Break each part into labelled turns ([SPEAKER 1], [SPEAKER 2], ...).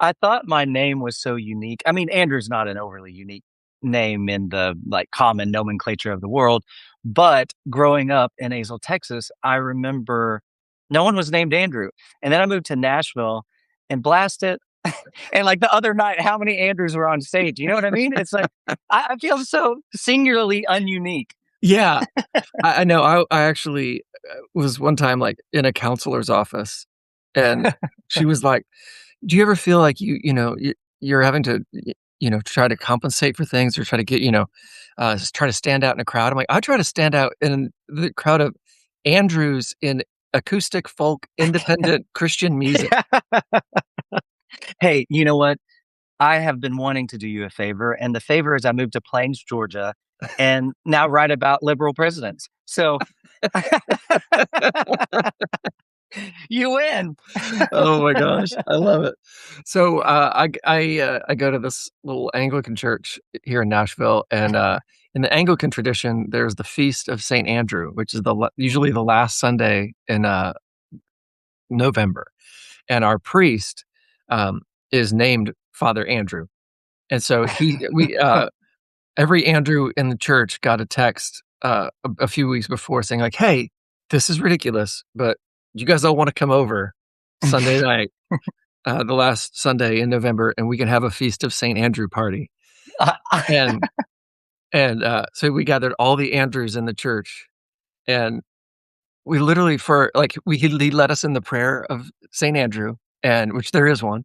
[SPEAKER 1] I thought my name was so unique. I mean, Andrew's not an overly unique name in the like common nomenclature of the world, but growing up in Azle, Texas, I remember no one was named Andrew. And then I moved to Nashville and blasted. And like the other night, how many Andrews were on stage? You know what I mean? It's like I feel so singularly ununique.
[SPEAKER 2] Yeah, I know. I actually was one time like in a counselor's office, and she was like, "Do you ever feel like you're having to try to compensate for things or try to get try to stand out in a crowd?" I'm like, I try to stand out in the crowd of Andrews in acoustic folk independent Christian music.
[SPEAKER 1] Hey, you know what? I have been wanting to do you a favor, and the favor is I moved to Plains, Georgia, and now write about liberal presidents. So you win.
[SPEAKER 2] Oh my gosh, I love it. So I go to this little Anglican church here in Nashville, and in the Anglican tradition, there's the feast of Saint Andrew, which is usually the last Sunday in November, and our priest is named Father Andrew, and so we every Andrew in the church got a text a few weeks before saying like, "Hey, this is ridiculous, but you guys all want to come over Sunday night, the last Sunday in November, and we can have a feast of Saint Andrew party." And so we gathered all the Andrews in the church, and we literally he led us in the prayer of Saint Andrew, and which there is one,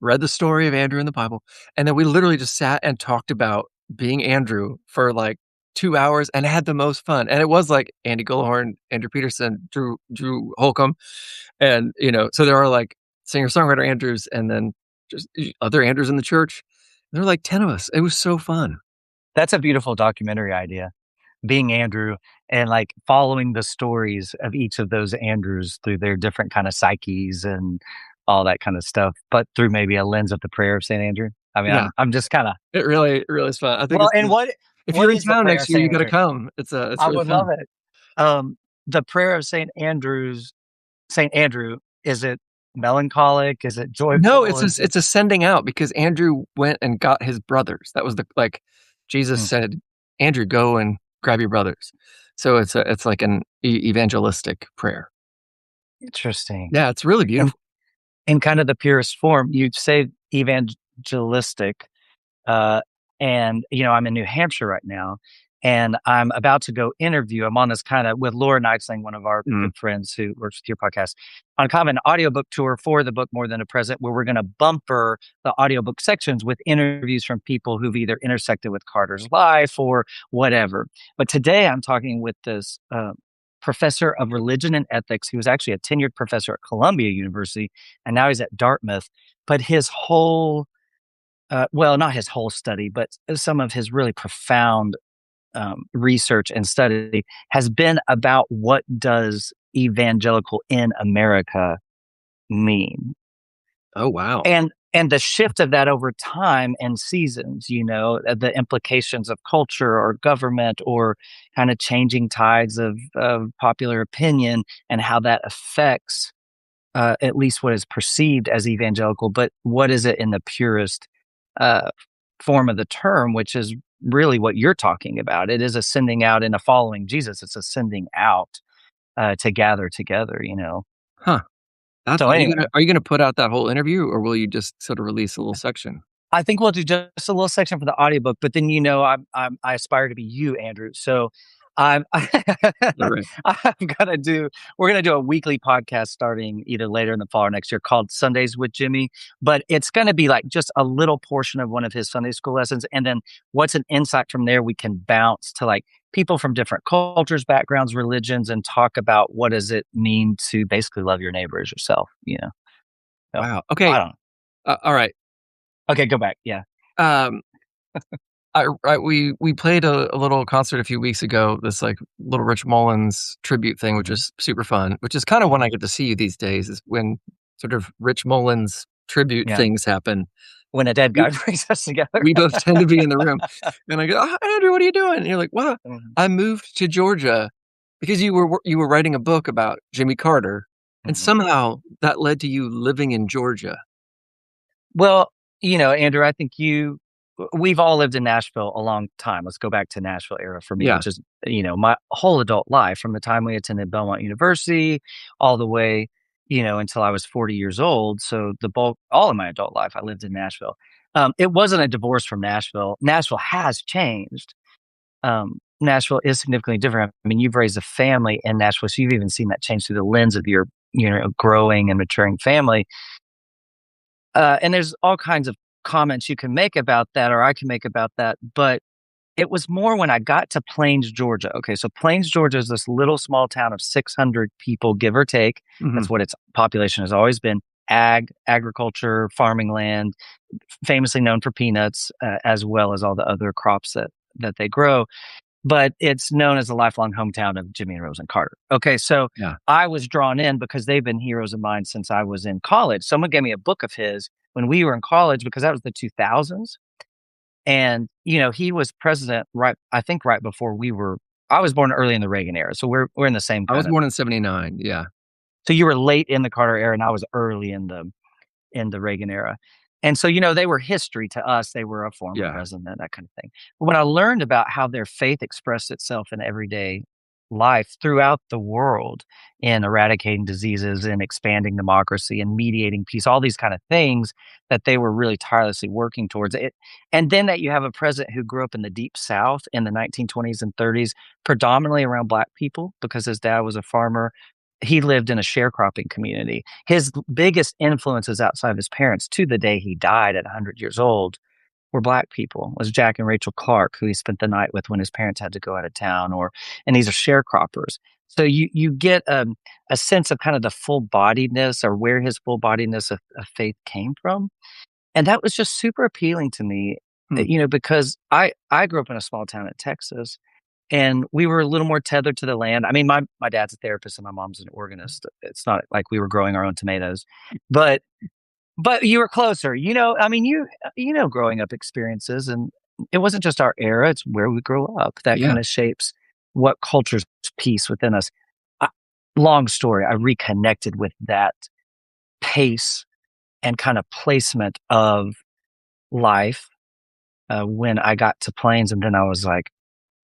[SPEAKER 2] read the story of Andrew in the Bible, and then we literally just sat and talked about being Andrew for like 2 hours and had the most fun. And it was like Andy Gullahorn, Andrew Peterson, Drew Holcomb, and so there are like singer-songwriter Andrews and then just other Andrews in the church. There were like 10 of us. It was so fun.
[SPEAKER 1] That's a beautiful documentary idea. Being Andrew and like following the stories of each of those Andrews through their different kind of psyches and all that kind of stuff, but through maybe a lens of the prayer of Saint Andrew. I mean,
[SPEAKER 2] Yeah,
[SPEAKER 1] I'm just kind of
[SPEAKER 2] it really is fun. I think
[SPEAKER 1] well. And
[SPEAKER 2] if
[SPEAKER 1] what
[SPEAKER 2] you're in
[SPEAKER 1] is the
[SPEAKER 2] town
[SPEAKER 1] prayer
[SPEAKER 2] next
[SPEAKER 1] of
[SPEAKER 2] year,
[SPEAKER 1] Saint
[SPEAKER 2] you got to
[SPEAKER 1] Andrew?
[SPEAKER 2] come. It's
[SPEAKER 1] I
[SPEAKER 2] really
[SPEAKER 1] would love
[SPEAKER 2] fun.
[SPEAKER 1] it. The prayer of Saint Andrew, is it melancholic? Is it
[SPEAKER 2] No,
[SPEAKER 1] joyful? Is it
[SPEAKER 2] it's a sending out because Andrew went and got his brothers. That was Jesus
[SPEAKER 1] Hmm,
[SPEAKER 2] said, Andrew, go and grab your brothers. So it's like an evangelistic prayer.
[SPEAKER 1] interesting?
[SPEAKER 2] Yeah, it's really
[SPEAKER 1] And
[SPEAKER 2] beautiful.
[SPEAKER 1] in kind of the purest form, you'd say evangelistic. Uh, and I'm in New Hampshire right now, and I'm about to go interview. I'm on this kind of with Laura Knightsling, one of our
[SPEAKER 2] Mm.
[SPEAKER 1] good friends who works with your podcast, on kind of an audiobook tour for the book More Than a Present, where we're going to bumper the audiobook sections with interviews from people who've either intersected with Carter's life or whatever. But today I'm talking with this professor of religion and ethics. He was actually a tenured professor at Columbia University, and now he's at Dartmouth. But his whole well, not his whole study, but some of his really profound research and study has been about what does evangelical in America mean,
[SPEAKER 2] Oh wow.
[SPEAKER 1] and the shift of that over time and seasons. The implications of culture or government or kind of changing tides of popular opinion and how that affects at least what is perceived as evangelical, but what is it in the purest uh, form of the term, which is really what you're talking about. It is a sending out and a following Jesus. It's a sending out to gather together.
[SPEAKER 2] Huh. That's
[SPEAKER 1] So anyway,
[SPEAKER 2] are you gonna put out that whole interview or will you just sort of release a little section?
[SPEAKER 1] I think we'll do just a little section for the audiobook, but then I aspire to be you, Andrew. So I'm
[SPEAKER 2] All right.
[SPEAKER 1] I'm gonna do we're gonna do a weekly podcast starting either later in the fall or next year called Sundays with Jimmy. But it's gonna be like just a little portion of one of his Sunday school lessons. And then what's an insight from there we can bounce to like people from different cultures, backgrounds, religions, and talk about what does it mean to basically love your neighbor as yourself. So
[SPEAKER 2] Wow.
[SPEAKER 1] I
[SPEAKER 2] Okay.
[SPEAKER 1] don't know.
[SPEAKER 2] All right.
[SPEAKER 1] Okay, go back. Yeah.
[SPEAKER 2] Um we played a little concert a few weeks ago, this like little Rich Mullins tribute thing, which
[SPEAKER 1] Mhm.
[SPEAKER 2] is super fun, which is kind of when I
[SPEAKER 1] Mhm.
[SPEAKER 2] get to see you these days, is when sort of Rich Mullins tribute
[SPEAKER 1] Yeah.
[SPEAKER 2] things happen.
[SPEAKER 1] When a dead
[SPEAKER 2] We
[SPEAKER 1] guy brings us together.
[SPEAKER 2] we both tend to be in the room. And I go, "Oh, hi, Andrew, what are you doing?" And you're like, "Well,
[SPEAKER 1] Mhm.
[SPEAKER 2] I moved to Georgia because you were writing a book about Jimmy Carter." And
[SPEAKER 1] Mhm.
[SPEAKER 2] somehow that led to you living in Georgia.
[SPEAKER 1] Well, Andrew, I think we've all lived in Nashville a long time. Let's go back to Nashville era for me,
[SPEAKER 2] Yeah.
[SPEAKER 1] which is, my whole adult life from the time we attended Belmont University all the way, until I was 40 years old. So the bulk, all of my adult life, I lived in Nashville. It wasn't a divorce from Nashville. Nashville has changed. Nashville is significantly different. I mean, you've raised a family in Nashville, so you've even seen that change through the lens of your, growing and maturing family. And there's all kinds of comments you can make about that, or I can make about that. But it was more when I got to Plains, Georgia. Okay, so Plains, Georgia is this little small town of 600 people, give or take.
[SPEAKER 2] Mhm.
[SPEAKER 1] That's what its population has always been. Agriculture, farming land, famously known for peanuts, as well as all the other crops that they grow. But it's known as the lifelong hometown of Jimmy and Rose and Carter. Okay, so
[SPEAKER 2] Yeah.
[SPEAKER 1] I was drawn in because they've been heroes of mine since I was in college. Someone gave me a book of his when we were in college because that was the 2000s. And, he was president I think right before I was born early in the Reagan era. So we're in the same
[SPEAKER 2] I was
[SPEAKER 1] kind of,
[SPEAKER 2] born in '79. Yeah.
[SPEAKER 1] so you were late in the Carter era and I was early in the Reagan era. And so, they were history to us. They were a former
[SPEAKER 2] Yeah.
[SPEAKER 1] president, that kind of thing. But when I learned about how their faith expressed itself in everyday life throughout the world in eradicating diseases and expanding democracy and mediating peace, all these kind of things that they were really tirelessly working towards it. And then that you have a president who grew up in the deep South in the 1920s and 30s, predominantly around Black people because his dad was a farmer. He lived in a sharecropping community. His biggest influences outside of his parents to the day he died at 100 years old were Black people. It was Jack and Rachel Clark, who he spent the night with when his parents had to go out of town, and these are sharecroppers. So you get a sense of kind of the full bodiedness or where his full bodiedness of faith came from. And that was just super appealing to me,
[SPEAKER 2] Hmm.
[SPEAKER 1] because I grew up in a small town in Texas and we were a little more tethered to the land. I mean, my dad's a therapist and my mom's an organist. It's not like we were growing our own tomatoes, but you were closer. I mean, growing up experiences, and it wasn't just our era; it's where we grow up that
[SPEAKER 2] Yeah.
[SPEAKER 1] kind of shapes what culture's peace within us. I, Long story, I reconnected with that pace and kind of placement of life when I got to Plains, and then I was like,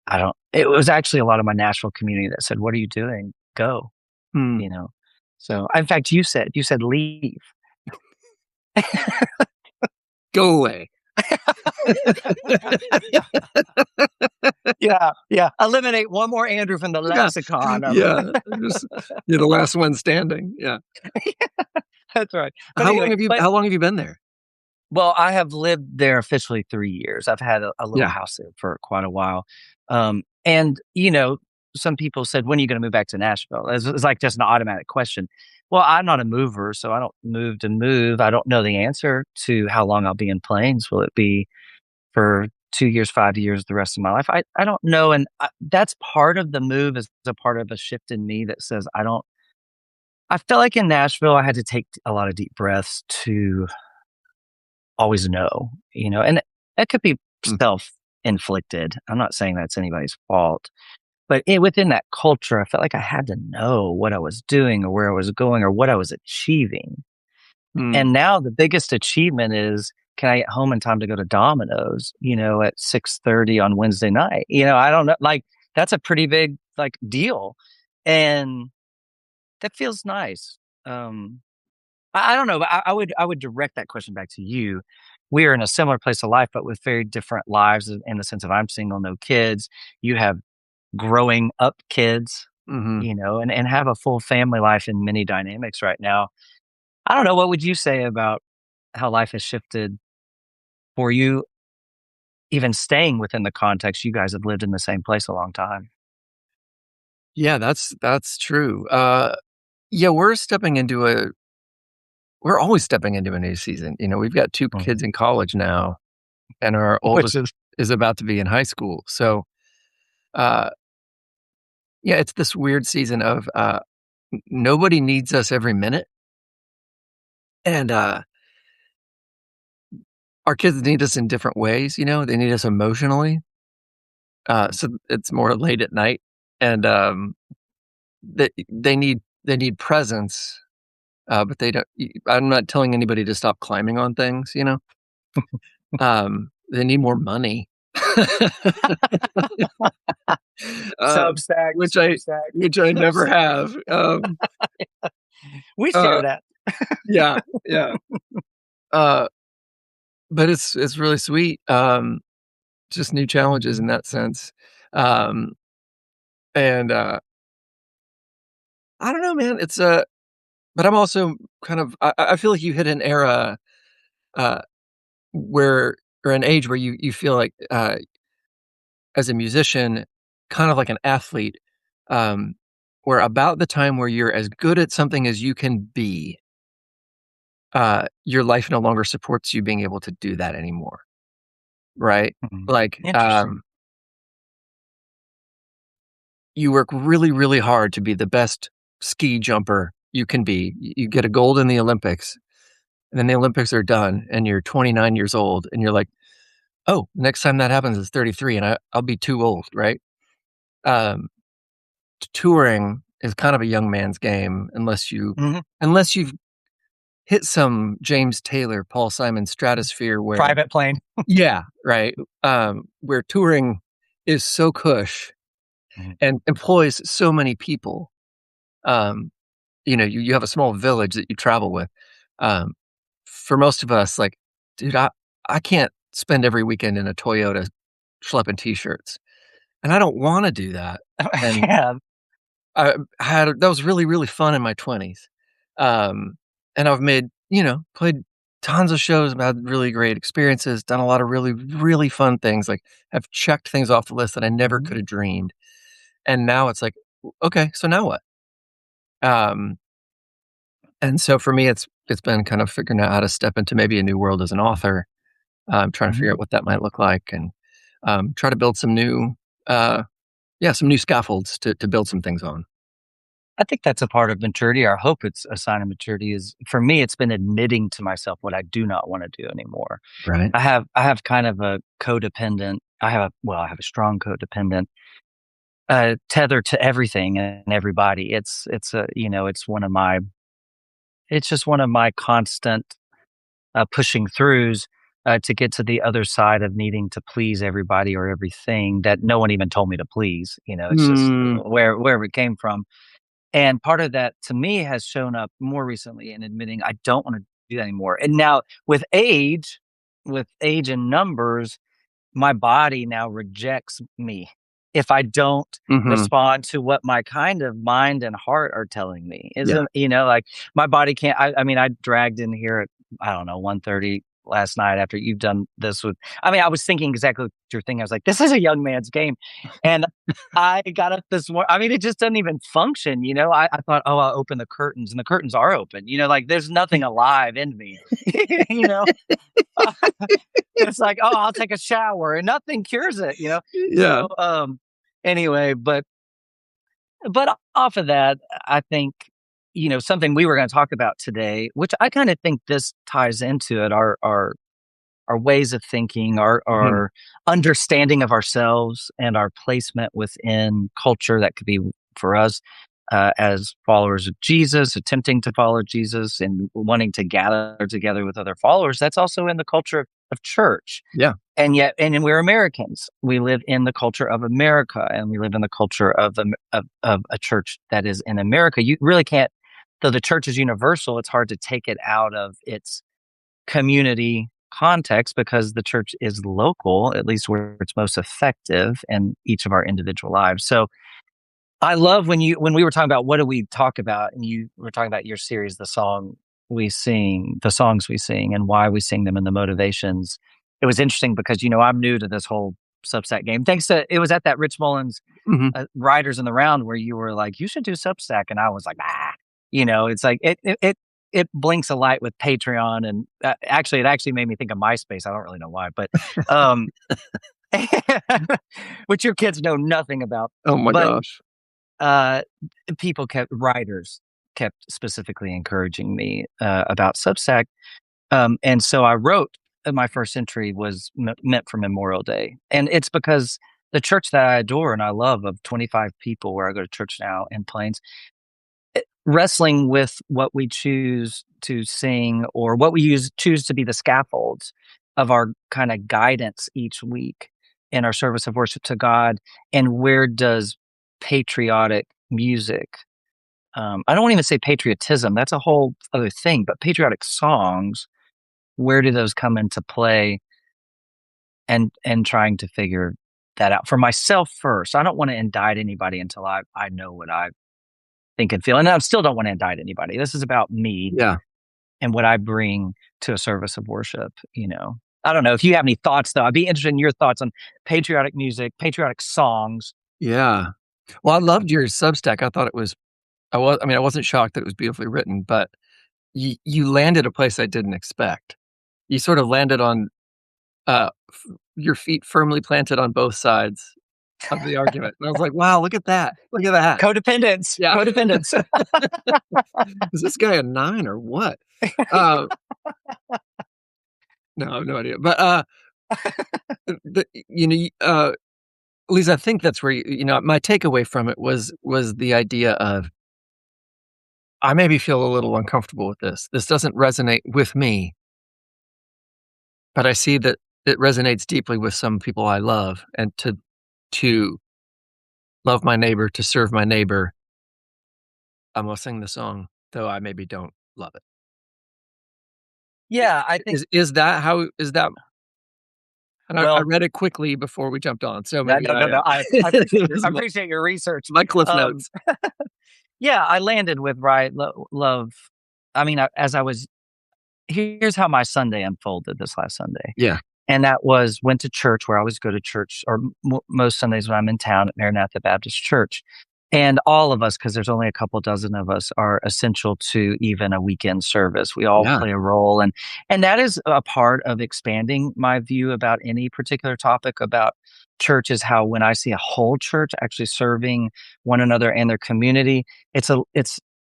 [SPEAKER 1] I don't. It was actually a lot of my Nashville community that said, "What are you doing? Go!"
[SPEAKER 2] Hmm.
[SPEAKER 1] You know. So, in fact, you said leave.
[SPEAKER 2] Go away.
[SPEAKER 1] Yeah, yeah. Eliminate one more Andrew from the
[SPEAKER 2] Yeah.
[SPEAKER 1] lexicon of.
[SPEAKER 2] Yeah. Just you're the last one standing. Yeah.
[SPEAKER 1] That's right. But anyway,
[SPEAKER 2] How long have you been there?
[SPEAKER 1] well, I have lived there officially 3 years. I've had a little
[SPEAKER 2] Yeah.
[SPEAKER 1] house there for quite a while. And, some people said, when are you going to move back to Nashville? It's like just an automatic question. Well, I'm not a mover, so I don't move to move. I don't know the answer to how long I'll be in Plains. Will it be for 2 years, 5 years, the rest of my life? I don't know. And that's part of the move is a part of a shift in me that says, I felt like in Nashville, I had to take a lot of deep breaths to always know, and that could be
[SPEAKER 2] Mm.
[SPEAKER 1] self-inflicted. I'm not saying that's anybody's fault, but within that culture, I felt like I had to know what I was doing or where I was going or what I was achieving.
[SPEAKER 2] Mm.
[SPEAKER 1] And now the biggest achievement is, can I get home in time to go to Domino's, at 6:30 on Wednesday night? I don't know, like that's a pretty big like deal, and that feels nice. Um, I don't know, but I would direct that question back to you. We are in a similar place of life, but with very different lives in the sense of I'm single, no kids. You have growing up kids,
[SPEAKER 2] Mhm.
[SPEAKER 1] and have a full family life in many dynamics right now. I don't know. What would you say about how life has shifted for you, even staying within the context you guys have lived in the same place a long time?
[SPEAKER 2] Yeah, that's true. Yeah, we're always stepping into a new season. We've got 2
[SPEAKER 1] Mhm.
[SPEAKER 2] kids in college now, and our
[SPEAKER 1] Which
[SPEAKER 2] oldest
[SPEAKER 1] is
[SPEAKER 2] is about to be in high school. So, uh, yeah, it's this weird season of, nobody needs us every minute, and, our kids need us in different ways, they need us emotionally, so it's more late at night, and, they need presence, but they don't. I'm not telling anybody to stop climbing on things. They need more money, uh,
[SPEAKER 1] Substack,
[SPEAKER 2] which I
[SPEAKER 1] Substack,
[SPEAKER 2] which I never
[SPEAKER 1] Substack.
[SPEAKER 2] have.
[SPEAKER 1] We share
[SPEAKER 2] Uh,
[SPEAKER 1] that.
[SPEAKER 2] yeah, yeah. Uh, but it's really sweet. Just new challenges in that sense. Um, and I don't know, man. But I'm also kind of. I feel like you hit an era uh, where or an age where you feel like as a musician, kind of like an athlete, um, where about the time where you're as good at something as you can be, your life no longer supports you being able to do that anymore, right?
[SPEAKER 1] Mhm.
[SPEAKER 2] Like,
[SPEAKER 1] Interesting.
[SPEAKER 2] you work really, really hard to be the best ski jumper you can be. You get a gold in the Olympics, and then the Olympics are done, and you're 29 years old, and you're like, oh, next time that happens is 33, and I'll be too old, right? Um, Touring is kind of a young man's game
[SPEAKER 1] Mhm.
[SPEAKER 2] unless you've hit some James Taylor, Paul Simon stratosphere where
[SPEAKER 1] Private plane.
[SPEAKER 2] yeah, right, where touring is so cush
[SPEAKER 1] Mhm.
[SPEAKER 2] and employs so many people. Um, you have a small village that you travel with. Um, for most of us, like, dude, I can't spend every weekend in a Toyota schlepping T-shirts, and I don't wanna do that, and
[SPEAKER 1] Yeah.
[SPEAKER 2] I had that was really, really fun in my 20s. Um, and I've played tons of shows, I've had really great experiences, done a lot of really, really fun things, like, have checked things off the list that I never
[SPEAKER 1] Mhm.
[SPEAKER 2] could have dreamed. And now it's like, okay, so now what?" Um, and so for me, it's been kind of figuring out how to step into maybe a new world as an author, trying to figure
[SPEAKER 1] Mhm.
[SPEAKER 2] out what that might look like and, try to build uh, some new scaffolds to build some things on.
[SPEAKER 1] I think that's a part of maturity. I hope it's a sign of maturity is for me, it's been admitting to myself what I do not wanna do anymore.
[SPEAKER 2] Right.
[SPEAKER 1] I have kind of a codependent I have a strong codependent, tether to everything and everybody. It's a it's just one of my constant, pushing throughs, to get to the other side of needing to please everybody or everything that no one even told me to please, it's just
[SPEAKER 2] Mm,
[SPEAKER 1] wherever it came from. And part of that to me has shown up more recently in admitting I don't wanna do that anymore. And now with age and numbers, my body now rejects me if I don't
[SPEAKER 2] mhm.
[SPEAKER 1] respond to what my kind of mind and heart are telling me.
[SPEAKER 2] Yeah.
[SPEAKER 1] Isn't like my body can't I mean, I dragged in here at, I don't know, 1:30 last night after you've done this with I was thinking exactly what you're thinking. I was like, this is a young man's game. And I got up this morning. I mean, it just doesn't even function. I thought, oh, I'll open the curtains, and the curtains are open. Like there's nothing alive in me. you know, it's like, "Oh, I'll take a shower," and nothing cures it.
[SPEAKER 2] Yeah.
[SPEAKER 1] So, anyway, but off of that, I think, something we were gonna talk about today, which I kinda think this ties into it, our ways of thinking,
[SPEAKER 2] Mhm.
[SPEAKER 1] our understanding of ourselves and our placement within culture that could be for us, as followers of Jesus, attempting to follow Jesus and wanting to gather together with other followers. That's also in the culture of church.
[SPEAKER 2] Yeah.
[SPEAKER 1] And we're Americans. We live in the culture of America, and we live in the culture of a church that is in America. You really can't, though the church is universal, it's hard to take it out of its community context because the church is local, at least where it's most effective in each of our individual lives. So I love when we were talking about what do we talk about, and you were talking about your series, the songs we sing, and why we sing them, and the motivations. It was interesting because I'm new to this whole Substack game. Thanks to it was at that Rich Mullins
[SPEAKER 2] Mhm.
[SPEAKER 1] Writers in the Round where you were like, you should do Substack, and I was like, ah, it's like it blinks a light with Patreon, and actually, it actually made me think of MySpace. I don't really know why, but um, which your kids know nothing about,
[SPEAKER 2] Oh my
[SPEAKER 1] but
[SPEAKER 2] gosh.
[SPEAKER 1] uh, writers kept specifically encouraging me about Substack. And so I wrote my first entry was meant for Memorial Day. And it's because the church that I adore and I love of 25 people where I go to church now in Plains, wrestling with what we choose to sing or what we choose to be the scaffolds of our kind of guidance each week in our service of worship to God, and where does patriotic music, I don't want to even say patriotism, that's a whole other thing, but patriotic songs, where do those come into play, and trying to figure that out for myself first. I don't want to indict anybody until I know what I think and feel. And I still don't want to indict anybody. This is about me
[SPEAKER 2] Yeah.
[SPEAKER 1] and what I bring to a service of worship. I don't know if you have any thoughts though. I'd be interested in your thoughts on patriotic music, patriotic songs.
[SPEAKER 2] Yeah. Well, I loved your Substack. I thought it was I mean, I wasn't shocked that it was beautifully written, but you landed a place I didn't expect. You sort of landed on, your feet firmly planted on both sides of the argument, and I was like, "Wow, look at that. Look at that."
[SPEAKER 1] Codependence.
[SPEAKER 2] Yeah.
[SPEAKER 1] Codependence.
[SPEAKER 2] Is this guy a 9 or what? Uh, no, I have no idea, but, at least I think that's where my takeaway from it was the idea of, I maybe feel a little uncomfortable with this. This doesn't resonate with me, but I see that it resonates deeply with some people I love, and to love my neighbor, to serve my neighbor, I'm gonna sing the song, though I maybe don't love it.
[SPEAKER 1] Yeah, I think
[SPEAKER 2] Is that how is that and I
[SPEAKER 1] well,
[SPEAKER 2] read it quickly before we jumped on, so
[SPEAKER 1] no,
[SPEAKER 2] maybe
[SPEAKER 1] no, no, no. I appreciate
[SPEAKER 2] it
[SPEAKER 1] your
[SPEAKER 2] was
[SPEAKER 1] I appreciate your research.
[SPEAKER 2] my cliff
[SPEAKER 1] Um,
[SPEAKER 2] notes.
[SPEAKER 1] yeah, I landed with love. I mean, as I was here's how my Sunday unfolded this last Sunday.
[SPEAKER 2] Yeah,
[SPEAKER 1] And that was went to church where I always go to church, or most Sundays when I'm in town at Maranatha Baptist Church. And all of us, because there's only a couple dozen of us, are essential to even a weekend service. We all
[SPEAKER 2] yeah,
[SPEAKER 1] play a role, and that is a part of expanding my view about any particular topic about church. Is how when I see a whole church actually serving one another and their community, it's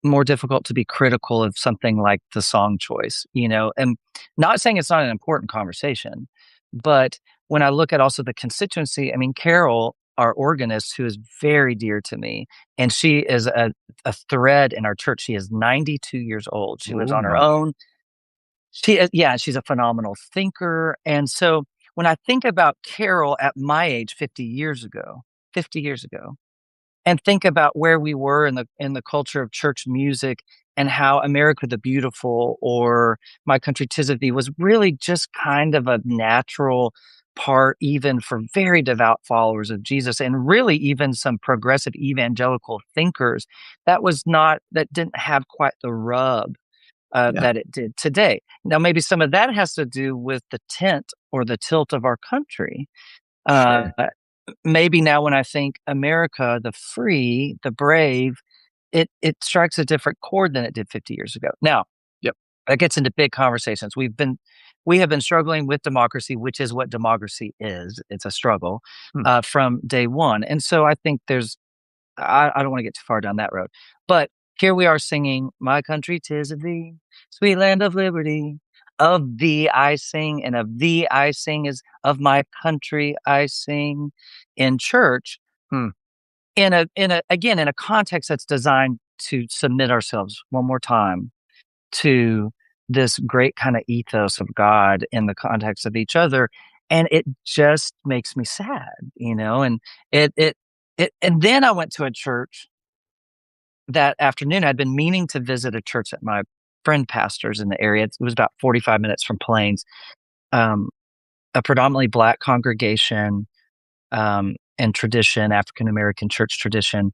[SPEAKER 1] more difficult to be critical of something like the song choice. And not saying it's not an important conversation, but when I look at also the constituency, I mean, Carol, our organist, who is very dear to me, and she is a thread in our church. She is 92 years old. She lives
[SPEAKER 2] oh
[SPEAKER 1] on her
[SPEAKER 2] my,
[SPEAKER 1] own. Yeah, she's a phenomenal thinker. And so when I think about Carol at my age 50 years ago, and think about where we were in the culture of church music, and how America the Beautiful or My Country 'Tis of Thee was really just kind of a natural part, even for very devout followers of Jesus, and really even some progressive evangelical thinkers. That didn't have quite the rub
[SPEAKER 2] yeah,
[SPEAKER 1] that it did today. Now, maybe some of that has to do with the tint or the tilt of our country. Uh,
[SPEAKER 2] sure,
[SPEAKER 1] Maybe now when I think America, the free, the brave, it strikes a different chord than it did 50 years ago. Now,
[SPEAKER 2] yep,
[SPEAKER 1] that gets into big conversations. We have been struggling with democracy, which is what democracy is. It's a struggle
[SPEAKER 2] hmm,
[SPEAKER 1] from day one. And so I think I don't want to get too far down that road, but here we are singing, "My country, 'tis of thee, sweet land of liberty. Of thee I sing, and of thee I sing is of my country I sing," in church,
[SPEAKER 2] hmm,
[SPEAKER 1] in a context that's designed to submit ourselves one more time to this great kind of ethos of God in the context of each other. And it just makes me sad. And it, it, and then I went to a church that afternoon. I'd been meaning to visit a church that my friend pastors in the area. It was about 45 minutes from Plains, um, a predominantly Black congregation, and tradition, African American church tradition.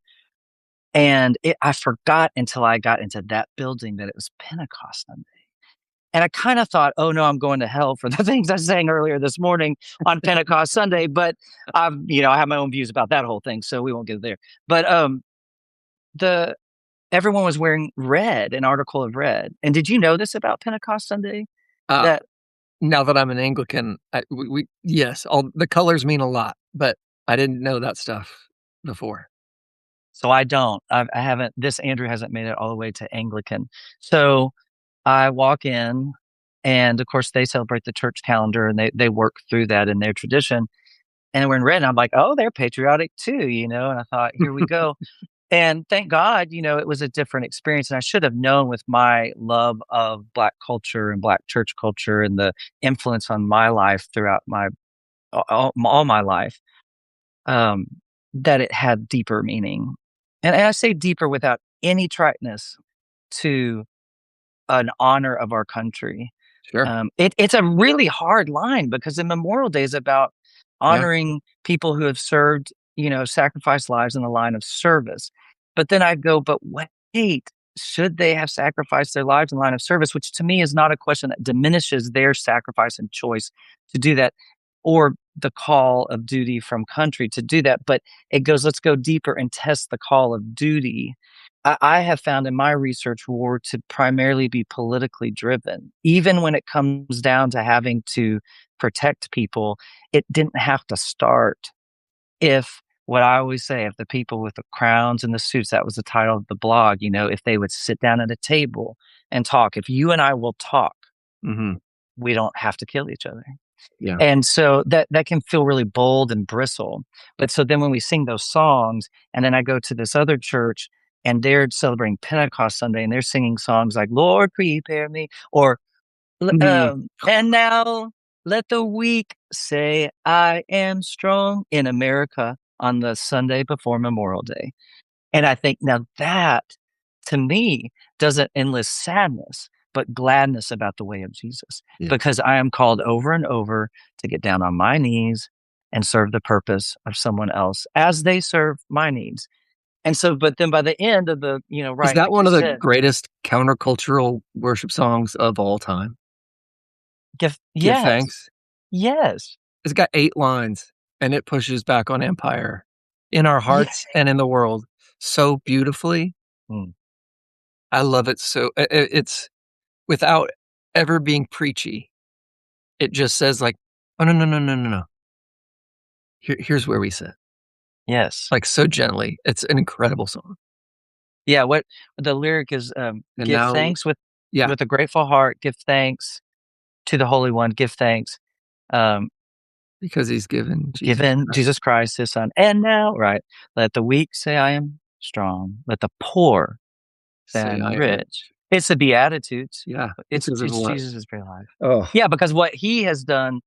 [SPEAKER 1] And I forgot until I got into that building that it was Pentecost Sunday. And I kind of thought, oh no, I'm going to hell for the things I sang earlier this morning on Pentecost Sunday. But I have my own views about that whole thing, so we won't get there. But the everyone was wearing red, an article of red. And did you know this about Pentecost Sunday?
[SPEAKER 2] uh,
[SPEAKER 1] That
[SPEAKER 2] now that I'm an Anglican, we yes, all the colors mean a lot, but I didn't know that stuff before.
[SPEAKER 1] so I don't. I haven't. This Andrew hasn't made it all the way to Anglican. So I walk in, and of course they celebrate the church calendar, and they work through that in their tradition. And we're in red, and I'm like, oh, they're patriotic too. And I thought, here we go. And thank God, it was a different experience. And I should have known with my love of Black culture and Black church culture and the influence on my life throughout all my life, um, that it had deeper meaning. And I say deeper without any triteness to an honor of our country.
[SPEAKER 2] Sure.
[SPEAKER 1] It's a really hard line because the Memorial Day is about
[SPEAKER 2] Yeah.
[SPEAKER 1] honoring people who have served, sacrificed lives in the line of service. But then I go, but wait, should they have sacrificed their lives in the line of service? Which to me is not a question that diminishes their sacrifice and choice to do that, or the call of duty from country to do that. But it goes, let's go deeper and test the call of duty. I have found in my research war to primarily be politically driven. Even when it comes down to having to protect people, it didn't have to start. If what I always say, if the people with the crowns and the suits, that was the title of the blog, if they would sit down at a table and talk, if you and I will talk,
[SPEAKER 2] Hmm.
[SPEAKER 1] we don't have to kill each other.
[SPEAKER 2] Yeah.
[SPEAKER 1] And so that can feel really bold and bristle. But so then when we sing those songs, and then I go to this other church and they're celebrating Pentecost Sunday and they're singing songs like "Lord, prepare me," or
[SPEAKER 2] Mhm.
[SPEAKER 1] "And now let the weak say I am strong" in America on the Sunday before Memorial Day. And I think now that, to me, doesn't enlist sadness, but gladness about the way of Jesus,
[SPEAKER 2] Yeah.
[SPEAKER 1] because I am called over and over to get down on my knees and serve the purpose of someone else as they serve my needs. And so, but then by the end of the,
[SPEAKER 2] Is
[SPEAKER 1] right,
[SPEAKER 2] that
[SPEAKER 1] like you
[SPEAKER 2] one of the
[SPEAKER 1] said,
[SPEAKER 2] greatest countercultural worship songs of all time? Give
[SPEAKER 1] yes,
[SPEAKER 2] thanks.
[SPEAKER 1] yes,
[SPEAKER 2] It's got 8 lines, and it pushes back on empire in our
[SPEAKER 1] yeah.
[SPEAKER 2] hearts and in the world so beautifully.
[SPEAKER 1] Mm.
[SPEAKER 2] I love it so it's without ever being preachy. It just says like, "Oh, no, no, no, no, no, no. Here's where we sit."
[SPEAKER 1] Yes.
[SPEAKER 2] Like, so gently. It's an incredible song.
[SPEAKER 1] Yeah. What the lyric is,
[SPEAKER 2] And
[SPEAKER 1] give
[SPEAKER 2] now
[SPEAKER 1] thanks with,
[SPEAKER 2] yeah,
[SPEAKER 1] a grateful heart, give thanks to the Holy One, give thanks. Um,
[SPEAKER 2] because he's given Jesus
[SPEAKER 1] Given
[SPEAKER 2] Christ.
[SPEAKER 1] Jesus Christ, his son. And now, right, let the weak say, I am strong. Let the poor say,
[SPEAKER 2] Say,
[SPEAKER 1] I'm
[SPEAKER 2] "I am
[SPEAKER 1] rich.
[SPEAKER 2] rich."
[SPEAKER 1] It's the Beatitudes.
[SPEAKER 2] Yeah,
[SPEAKER 1] It's,
[SPEAKER 2] because of
[SPEAKER 1] it's
[SPEAKER 2] what
[SPEAKER 1] Jesus' very life.
[SPEAKER 2] oh,
[SPEAKER 1] Yeah, because what he has done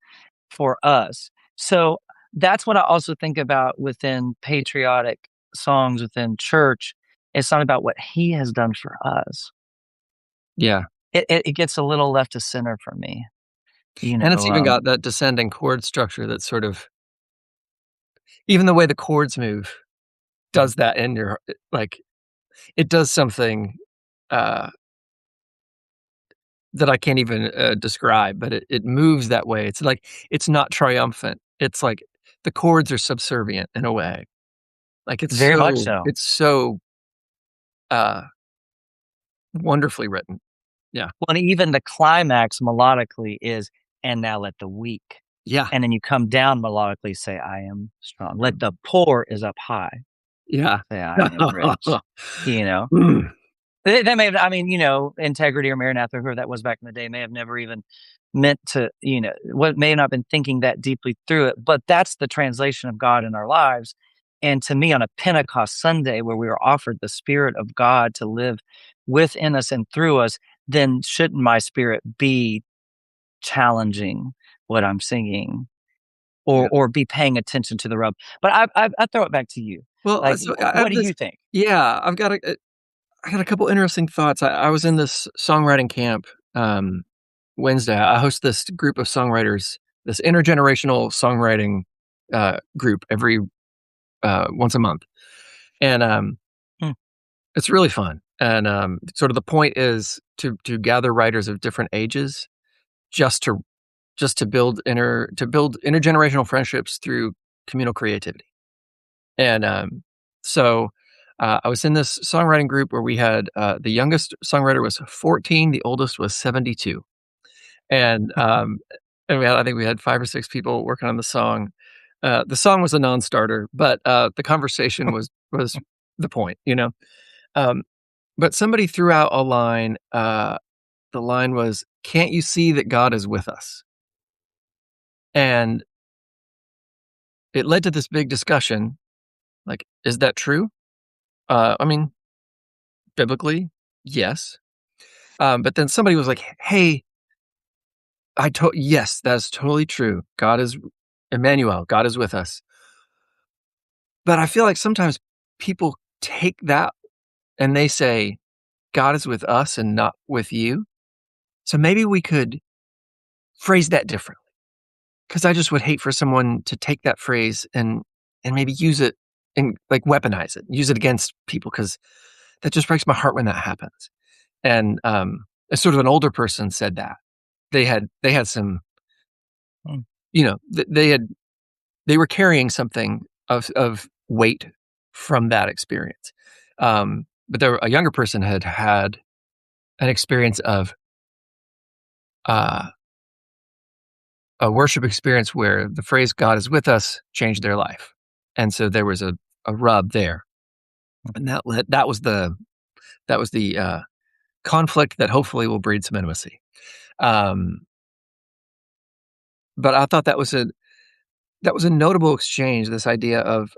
[SPEAKER 1] for us. So that's what I also think about within patriotic songs within church. It's not about what he has done for us.
[SPEAKER 2] yeah.
[SPEAKER 1] It gets a little left to center for me, you
[SPEAKER 2] And
[SPEAKER 1] know.
[SPEAKER 2] it's even got that descending chord structure that's sort of even the way the chords move does that in your like, it does something, uh, that I can't even, describe, but it moves that way. It's like it's not triumphant. It's like the chords are subservient in a way. Like,
[SPEAKER 1] Very much so.
[SPEAKER 2] it's so, uh, wonderfully written. Yeah.
[SPEAKER 1] Well, and even the climax melodically is, "And now let the weak,"
[SPEAKER 2] Yeah.
[SPEAKER 1] and then you come down melodically, say, "I am strong." Let the poor is up high,
[SPEAKER 2] Yeah.
[SPEAKER 1] say, "I am rich." You know?
[SPEAKER 2] Mm.
[SPEAKER 1] They may have, I mean, Integrity or Maranatha, whoever that was back in the day, may have never even meant to, what may have not been thinking that deeply through it, but that's the translation of God in our lives. And to me, on a Pentecost Sunday where we are offered the Spirit of God to live within us and through us, then shouldn't my spirit be challenging what I'm singing, or
[SPEAKER 2] Yeah.
[SPEAKER 1] be paying attention to the rub? But I throw it back to you.
[SPEAKER 2] Well,
[SPEAKER 1] Like,
[SPEAKER 2] so I
[SPEAKER 1] what
[SPEAKER 2] have
[SPEAKER 1] do
[SPEAKER 2] this
[SPEAKER 1] you think?
[SPEAKER 2] yeah, I got a couple interesting thoughts. I was in this songwriting camp, Wednesday. I host this group of songwriters, this intergenerational songwriting, group every, once a month, and,
[SPEAKER 1] Hmm,
[SPEAKER 2] it's really fun, and, sort of the point is to gather writers of different ages just to to build intergenerational friendships through communal creativity. And, so, I was in this songwriting group where we had, the youngest songwriter was 14, the oldest was 72. And, I think we had 5 or 6 people working on the song. The song was a non-starter, but, the conversation was the point, you know? Um, but somebody threw out a line, the line was, "Can't you see that God is with us?" And it led to this big discussion, like, "Is that true? I mean, biblically, yes. But then somebody was like, "Hey, yes, that's totally true. God is Emmanuel. God is with us." But I feel like sometimes people take that and they say, "God is with us and not with you." So maybe we could phrase that differently. Because I just would hate for someone to take that phrase and maybe use it and like weaponize it, use it against people. Because that just breaks my heart when that happens. And as sort of an older person said that they had some,
[SPEAKER 1] Mm.
[SPEAKER 2] they were carrying something of weight from that experience. But a younger person had had an experience of uh, a worship experience where the phrase "God is with us" changed their life, and so there was a rub there, and that was the conflict that hopefully will breed some intimacy. Um, but I thought that was a notable exchange. This idea of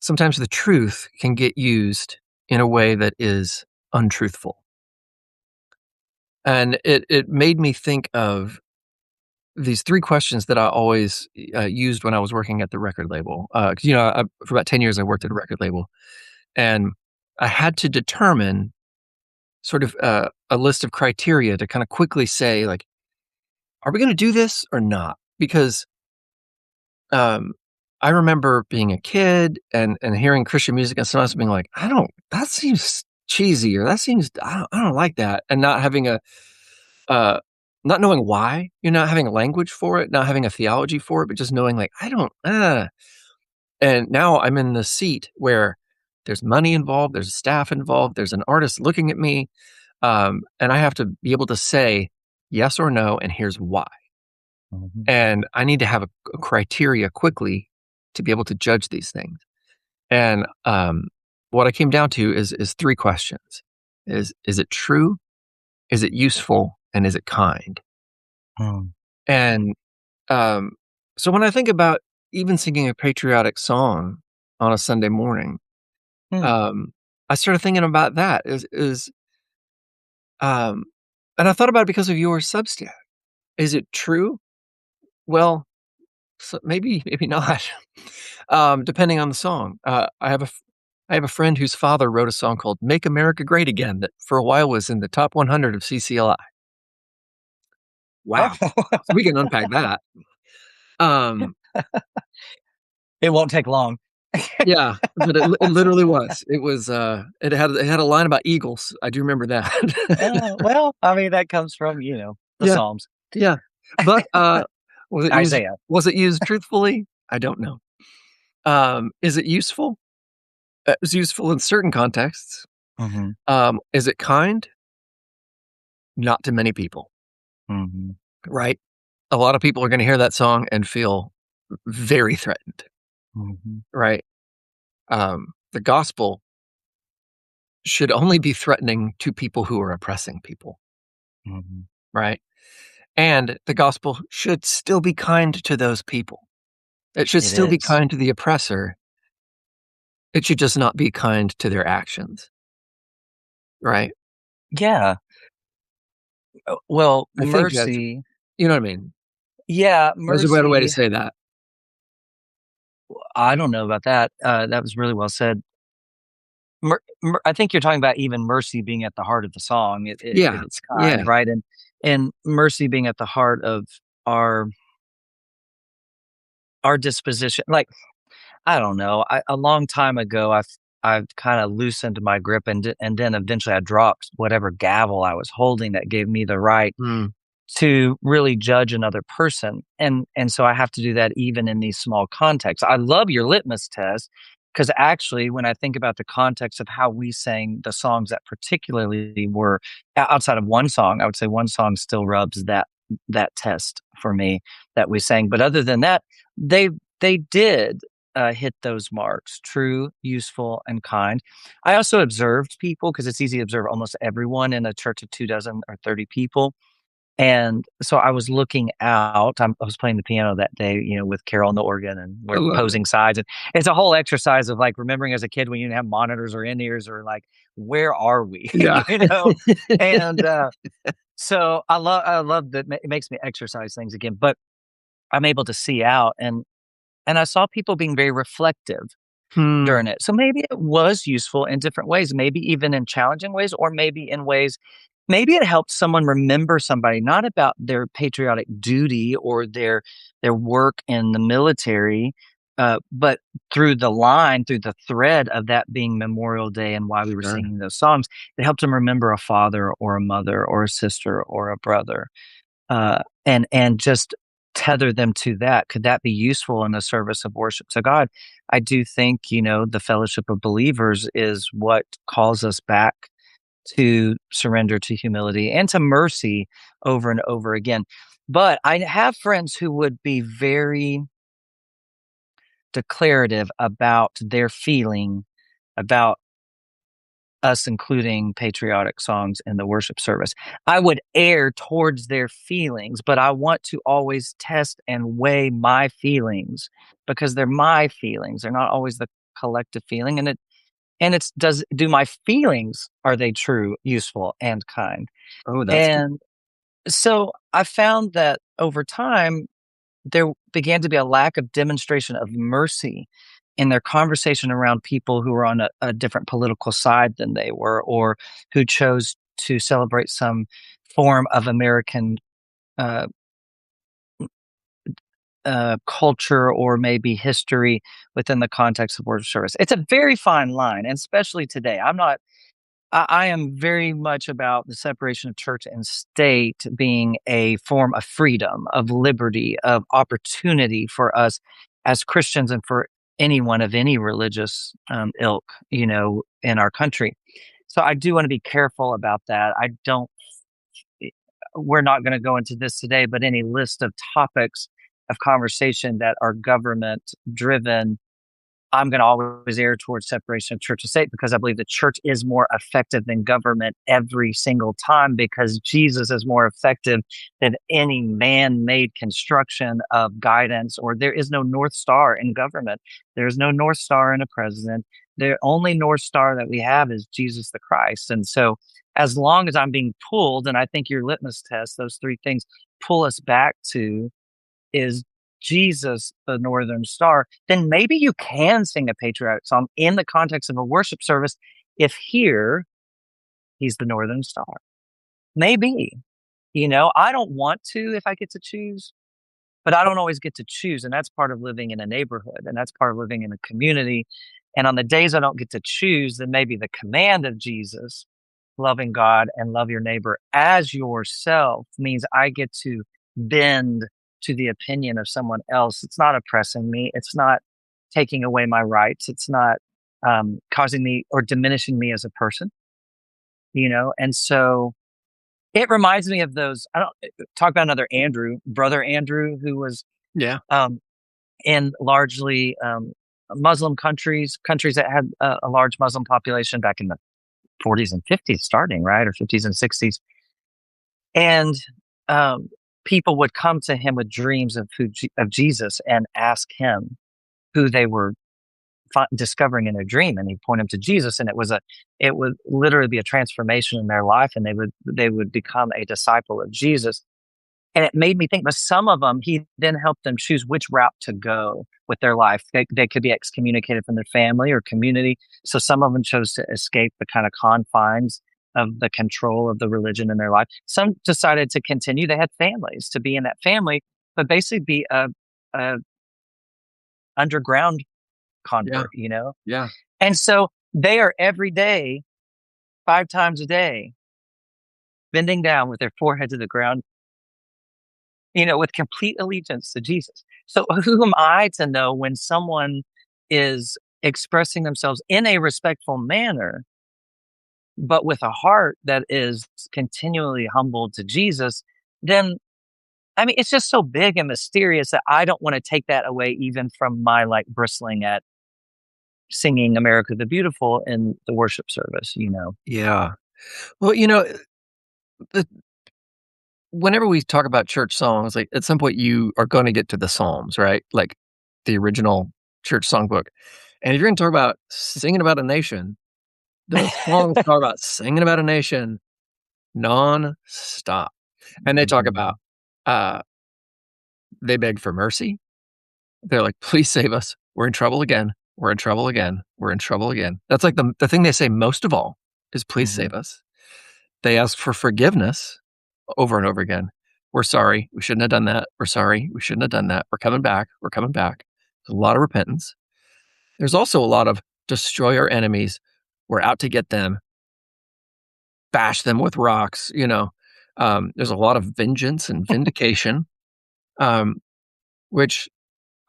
[SPEAKER 2] sometimes the truth can get used in a way that is untruthful, and it made me think of these 3 questions that I always, used when I was working at the record label. 'Cause, for about 10 years, I worked at a record label, and I had to determine sort of, a list of criteria to kinda quickly say, like, "Are we gonna do this or not?" Because, um, I remember being a kid and hearing Christian music and someone else being like, "I don't that seems cheesy," or, "That seems I don't like that," and not having uh, not knowing why, you're not having a language for it, not having a theology for it, but just knowing like, I don't, and now I'm in the seat where there's money involved, there's staff involved, there's an artist looking at me, and I have to be able to say yes or no, and here's why.
[SPEAKER 1] Mhm.
[SPEAKER 2] And I need to have a criteria quickly to be able to judge these things. And what I came down to is 3 questions: is it true? Is it useful? And is it kind?
[SPEAKER 1] Mm.
[SPEAKER 2] And Um, so when I think about even singing a patriotic song on a Sunday morning,
[SPEAKER 1] Mm.
[SPEAKER 2] um, I started thinking about that um, and I thought about it because of your Substack. Is it true? Well, maybe not, depending on the song. I have a friend whose father wrote a song called "Make America Great Again" that for a while was in the top 100 of CCLI.
[SPEAKER 1] Oh,
[SPEAKER 2] Wow, so we can unpack that. Um,
[SPEAKER 1] it won't take long.
[SPEAKER 2] Yeah, but it literally was. It had a line about eagles. I do remember that.
[SPEAKER 1] Well, I mean, that comes from, the
[SPEAKER 2] Yeah,
[SPEAKER 1] Psalms.
[SPEAKER 2] yeah. But,
[SPEAKER 1] Isaiah.
[SPEAKER 2] was it used truthfully? I don't know. Is it useful? It was useful in certain contexts.
[SPEAKER 1] Mhm.
[SPEAKER 2] Is it kind? Not to many people,
[SPEAKER 1] Mhm.
[SPEAKER 2] right? A lot of people are gonna hear that song and feel very threatened,
[SPEAKER 1] Mhm.
[SPEAKER 2] right? The gospel should only be threatening to people who are oppressing people,
[SPEAKER 1] Mhm.
[SPEAKER 2] right? And the gospel should still be kind to those people. It should
[SPEAKER 1] It
[SPEAKER 2] still be
[SPEAKER 1] is.
[SPEAKER 2] kind to the oppressor. It should just not be kind to their actions, right?
[SPEAKER 1] Yeah. Well,
[SPEAKER 2] I think that's
[SPEAKER 1] mercy.
[SPEAKER 2] you know what I mean?
[SPEAKER 1] Yeah,
[SPEAKER 2] There's a better way to
[SPEAKER 1] mercy.
[SPEAKER 2] say that.
[SPEAKER 1] I don't know about that. That was really well said. I think you're talking about even mercy being at the heart of the song.
[SPEAKER 2] Yeah,
[SPEAKER 1] It's kind,
[SPEAKER 2] yeah.
[SPEAKER 1] right? And mercy being at the heart of our our disposition. Like, I don't know. A long time ago, I've kind of loosened my grip, and then eventually I dropped whatever gavel I was holding that gave me the right
[SPEAKER 2] Mm,
[SPEAKER 1] to really judge another person, and so I have to do that even in these small contexts. I love your litmus test, because actually, when I think about the context of how we sang the songs that particularly were outside of one song, I would say one song still rubs that test for me that we sang. But other than that, they they did hit those marks: true, useful, and kind. I also observed people, because it's easy to observe almost everyone in a church of 2 dozen or 30 people, And so I was looking out. I was playing the piano that day, with Carol on the organ, and
[SPEAKER 2] I
[SPEAKER 1] we're
[SPEAKER 2] love it.
[SPEAKER 1] posing sides. And it's a whole exercise of like remembering as a kid when you didn't have monitors or in ears or like, where are we?
[SPEAKER 2] Yeah.
[SPEAKER 1] And so I love that it makes me exercise things again, but I'm able to see out, and I saw people being very reflective
[SPEAKER 2] Hmm.
[SPEAKER 1] during it. So maybe it was useful in different ways, maybe even in challenging ways, or maybe in ways, maybe it helped someone remember somebody, not about their patriotic duty or their work in the military, but through the thread of that being Memorial Day and why we were
[SPEAKER 2] Sure.
[SPEAKER 1] singing those songs, it helped them remember a father or a mother or a sister or a brother, and just tether them to that. Could that be useful in the service of worship to God? I do think, the fellowship of believers is what calls us back to surrender to humility and to mercy over and over again. But I have friends who would be very declarative about their feeling about us including patriotic songs in the worship service. I would err towards their feelings, but I want to always test and weigh my feelings because they're my feelings. They're not always the collective feeling. And it's do my feelings, are they true, useful, and kind?
[SPEAKER 2] Oh, that's good.
[SPEAKER 1] And so I found that over time there began to be a lack of demonstration of mercy in their conversation around people who were on a different political side than they were, or who chose to celebrate some form of American uh, culture or maybe history within the context of worship service. It's a very fine line, and especially today. I am very much about the separation of church and state being a form of freedom, of liberty, of opportunity for us as Christians and for anyone of any religious ilk, in our country. So I do want to be careful about that. I don't, we're not going to go into this today, but any list of topics of conversation that are government driven, I'm going to always err towards separation of church and state because I believe the church is more effective than government every single time because Jesus is more effective than any man made construction of guidance, or there is no North Star in government. There's no North Star in a president. The only North Star that we have is Jesus the Christ. And so, as long as I'm being pulled, and I think your litmus test, those three things pull us back to is Jesus the Northern Star, then maybe you can sing a patriotic song in the context of a worship service if here he's the Northern Star. Maybe, I don't want to if I get to choose, but I don't always get to choose. And that's part of living in a neighborhood and that's part of living in a community. And on the days I don't get to choose, then maybe the command of Jesus, loving God and love your neighbor as yourself, means I get to bend to the opinion of someone else. It's not oppressing me. It's not taking away my rights. It's not causing me or diminishing me as a person, And so it reminds me of those. I don't talk about another Andrew, brother Andrew, who was
[SPEAKER 2] Yeah.
[SPEAKER 1] um, in largely Muslim countries that had a large Muslim population back in the 40s and 50s, starting right, or 50s and 60s, and people would come to him with dreams of Jesus and ask him who they were discovering in their dream, and he'd point them to Jesus, and it would literally be a transformation in their life, and they would become a disciple of Jesus. And it made me think, but some of them, he then helped them choose which route to go with their life. They could be excommunicated from their family or community. So some of them chose to escape the kind of confines of the control of the religion in their life. Some decided to continue. They had families to be in that family, but basically be a underground
[SPEAKER 2] Yeah.
[SPEAKER 1] convert.
[SPEAKER 2] Yeah.
[SPEAKER 1] And so they are every day, 5 times a day, bending down with their forehead to the ground, with complete allegiance to Jesus. So who am I to know when someone is expressing themselves in a respectful manner, but with a heart that is continually humbled to Jesus? Then, I mean, it's just so big and mysterious that I don't want to take that away even from my like bristling at singing America the Beautiful in the worship service.
[SPEAKER 2] Yeah. Well, the whenever we talk about church songs, like at some point you are going to get to the Psalms, right? Like the original church songbook. And if you're going to talk about singing about a nation, those songs talk about singing about a nation non-stop. And they talk about,
[SPEAKER 1] Mhm.
[SPEAKER 2] uh, they beg for mercy. They're like, please save us. We're in trouble again. We're in trouble again. We're in trouble again. That's like the thing they say most of all is please save
[SPEAKER 1] Mhm.
[SPEAKER 2] us. They ask for forgiveness over and over again. We're sorry. We shouldn't have done that. We're sorry. We shouldn't have done that. We're coming back. We're coming back. There's a lot of repentance. There's also a lot of destroy our enemies. We're out to get them, bash them with rocks. There's a lot of vengeance and vindication, um, which